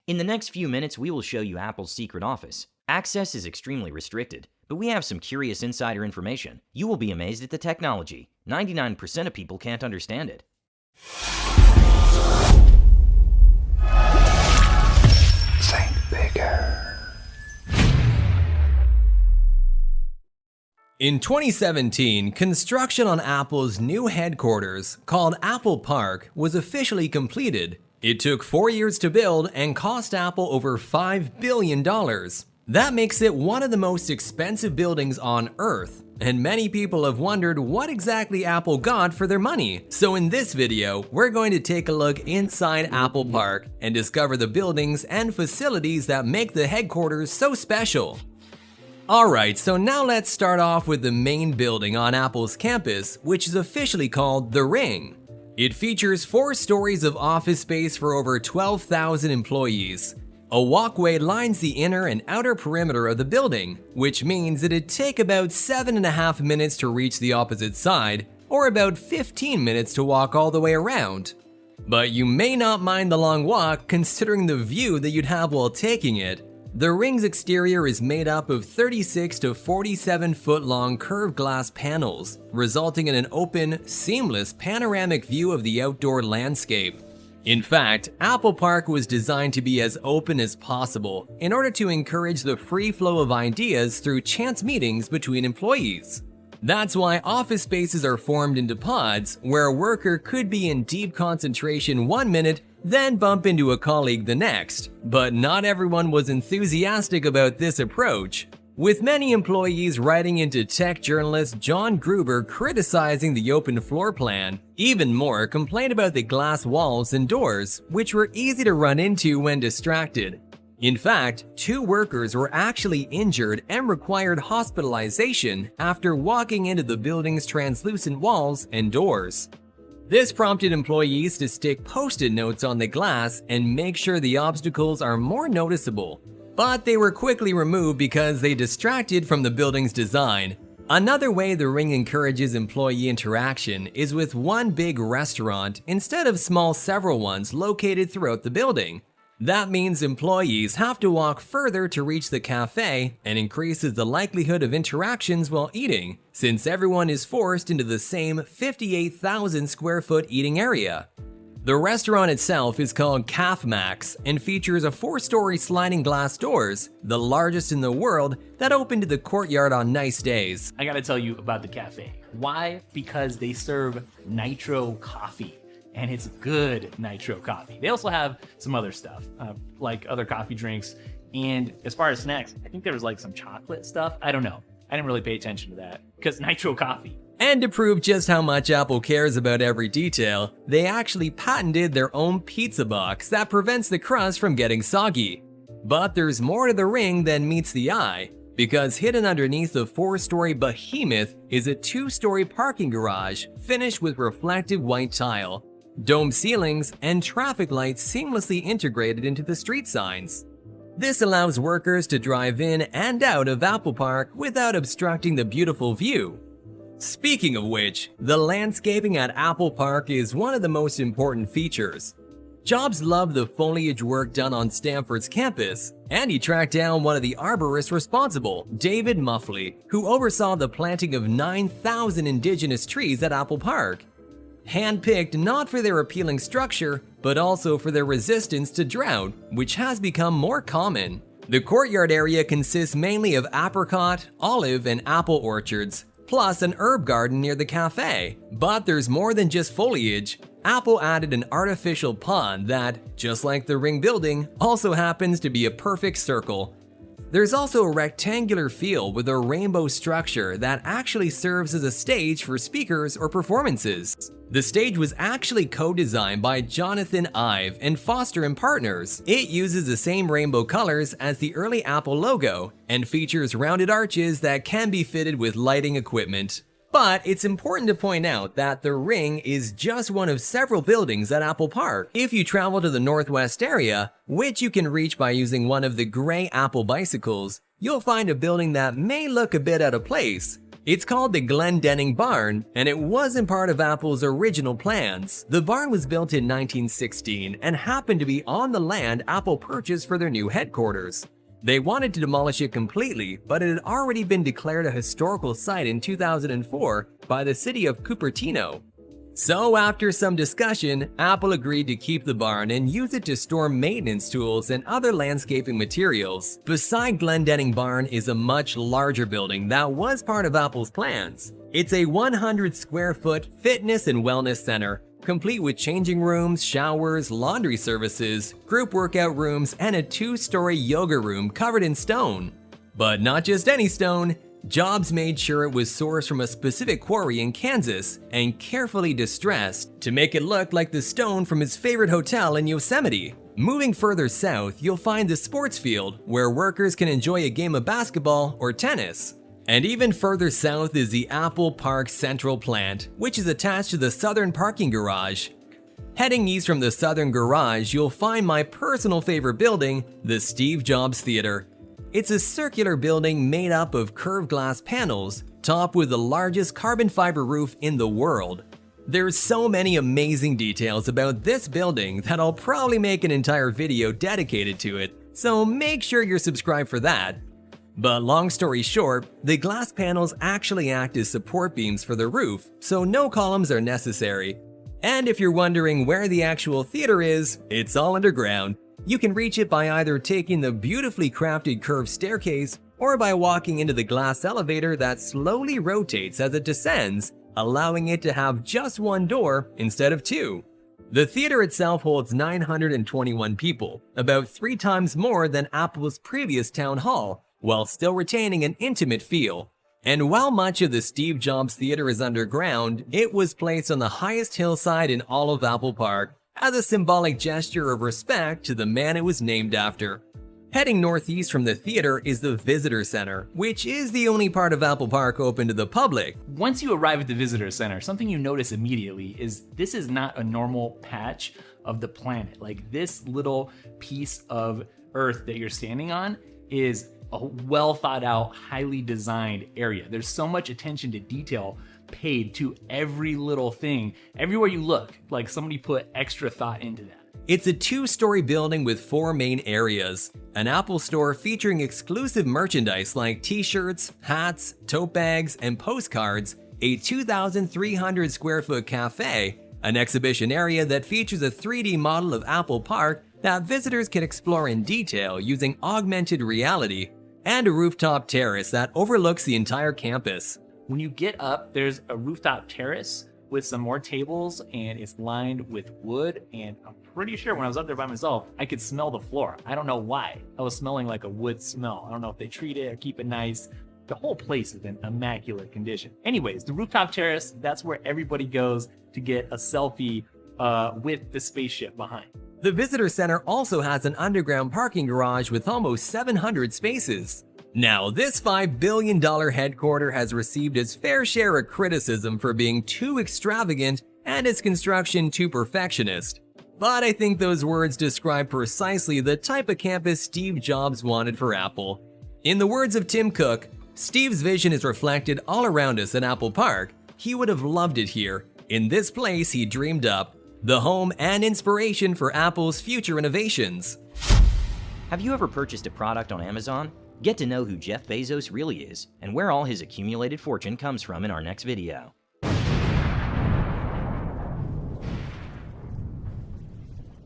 In the next few minutes, we will show you Apple's secret office. Access is extremely restricted, but we have some curious insider information. You will be amazed at the technology. 99% of people can't understand it. Think bigger. In 2017, construction on Apple's new headquarters, called Apple Park, was officially completed. It took 4 years to build and cost Apple over $5 billion. That makes it one of the most expensive buildings on Earth, and many people have wondered what exactly Apple got for their money. So in this video, we're going to take a look inside Apple Park and discover the buildings and facilities that make the headquarters so special. Alright, so now let's start off with the main building on Apple's campus, which is officially called The Ring. It features 4 stories of office space for over 12,000 employees. A walkway lines the inner and outer perimeter of the building, which means it'd take about 7.5 minutes to reach the opposite side, or about 15 minutes to walk all the way around. But you may not mind the long walk considering the view that you'd have while taking it. The Ring's exterior is made up of 36 to 47 foot long curved glass panels, resulting in an open, seamless panoramic view of the outdoor landscape. In fact, Apple Park was designed to be as open as possible in order to encourage the free flow of ideas through chance meetings between employees. That's why office spaces are formed into pods where a worker could be in deep concentration 1 minute, then bump into a colleague the next. But not everyone was enthusiastic about this approach, with many employees writing into tech journalist John Gruber criticizing the open floor plan. Even more complained about the glass walls and doors, which were easy to run into when distracted. In fact, 2 workers were actually injured and required hospitalization after walking into the building's translucent walls and doors. This prompted employees to stick post-it notes on the glass and make sure the obstacles are more noticeable. But they were quickly removed because they distracted from the building's design. Another way the Ring encourages employee interaction is with one big restaurant instead of small several ones located throughout the building. That means employees have to walk further to reach the cafe and increases the likelihood of interactions while eating, since everyone is forced into the same 58,000 square foot eating area. The restaurant itself is called Caf Max and features a 4-story sliding glass doors, the largest in the world, that open to the courtyard on nice days. I gotta tell you about the cafe. Why? Because they serve nitro coffee. And it's good nitro coffee. They also have some other stuff, like other coffee drinks. And as far as snacks, I think there was like some chocolate stuff. I don't know. I didn't really pay attention to that because nitro coffee. And to prove just how much Apple cares about every detail, they actually patented their own pizza box that prevents the crust from getting soggy. But there's more to the Ring than meets the eye, because hidden underneath the 4-story behemoth is a 2-story parking garage finished with reflective white tile, dome ceilings, and traffic lights seamlessly integrated into the street signs. This allows workers to drive in and out of Apple Park without obstructing the beautiful view. Speaking of which, the landscaping at Apple Park is one of the most important features. Jobs loved the foliage work done on Stanford's campus, and he tracked down one of the arborists responsible, David Muffley, who oversaw the planting of 9,000 indigenous trees at Apple Park. Hand-picked not for their appealing structure, but also for their resistance to drought, which has become more common. The courtyard area consists mainly of apricot, olive, and apple orchards, plus an herb garden near the cafe. But there's more than just foliage. Apple added an artificial pond that, just like the Ring building, also happens to be a perfect circle. There's also a rectangular feel with a rainbow structure that actually serves as a stage for speakers or performances. The stage was actually co-designed by Jonathan Ive and Foster & Partners. It uses the same rainbow colors as the early Apple logo and features rounded arches that can be fitted with lighting equipment. But it's important to point out that the Ring is just one of several buildings at Apple Park. If you travel to the Northwest area, which you can reach by using one of the gray Apple bicycles, you'll find a building that may look a bit out of place. It's called the Glendenning Barn, and it wasn't part of Apple's original plans. The barn was built in 1916 and happened to be on the land Apple purchased for their new headquarters. They wanted to demolish it completely, but it had already been declared a historical site in 2004 by the city of Cupertino. So after some discussion, Apple agreed to keep the barn and use it to store maintenance tools and other landscaping materials. Beside Glendenning Barn is a much larger building that was part of Apple's plans. It's a 100 square foot fitness and wellness center, complete with changing rooms, showers, laundry services, group workout rooms, and a 2-story yoga room covered in stone. But not just any stone. Jobs made sure it was sourced from a specific quarry in Kansas and carefully distressed to make it look like the stone from his favorite hotel in Yosemite. Moving further south, you'll find the sports field, where workers can enjoy a game of basketball or tennis. And even further south is the Apple Park Central Plant, which is attached to the southern parking garage. Heading east from the southern garage, you'll find my personal favorite building, the Steve Jobs Theater. It's a circular building made up of curved glass panels, topped with the largest carbon fiber roof in the world. There's so many amazing details about this building that I'll probably make an entire video dedicated to it, so make sure you're subscribed for that. But long story short, the glass panels actually act as support beams for the roof, so no columns are necessary. And if you're wondering where the actual theater is, it's all underground. You can reach it by either taking the beautifully crafted curved staircase or by walking into the glass elevator that slowly rotates as it descends, allowing it to have just one door instead of two. The theater itself holds 921 people, about 3 times more than Apple's previous town hall, while still retaining an intimate feel. And while much of the Steve Jobs Theater is underground, it was placed on the highest hillside in all of Apple Park as a symbolic gesture of respect to the man it was named after. Heading northeast from the theater is the Visitor Center, which is the only part of Apple Park open to the public. Once you arrive at the Visitor Center, something you notice immediately is this is not a normal patch of the planet. Like, this little piece of Earth that you're standing on is a well thought out, highly designed area. There's so much attention to detail paid to every little thing. Everywhere you look, like somebody put extra thought into that. It's a 2-story building with 4 main areas. An Apple store featuring exclusive merchandise like t-shirts, hats, tote bags, and postcards, a 2,300 square foot cafe, an exhibition area that features a 3D model of Apple Park that visitors can explore in detail using augmented reality, and a rooftop terrace that overlooks the entire campus. When you get up, there's a rooftop terrace with some more tables, and it's lined with wood, and I'm pretty sure when I was up there by myself, I could smell the floor. I don't know why. I was smelling like a wood smell. I don't know if they treat it or keep it nice. The whole place is in immaculate condition. Anyways, the rooftop terrace, that's where everybody goes to get a selfie with the spaceship behind. The Visitor Center also has an underground parking garage with almost 700 spaces. Now, this $5 billion headquarters has received its fair share of criticism for being too extravagant and its construction too perfectionist. But I think those words describe precisely the type of campus Steve Jobs wanted for Apple. In the words of Tim Cook, Steve's vision is reflected all around us at Apple Park. He would have loved it here, in this place he dreamed up, the home and inspiration for Apple's future innovations. Have you ever purchased a product on Amazon? Get to know who Jeff Bezos really is and where all his accumulated fortune comes from in our next video.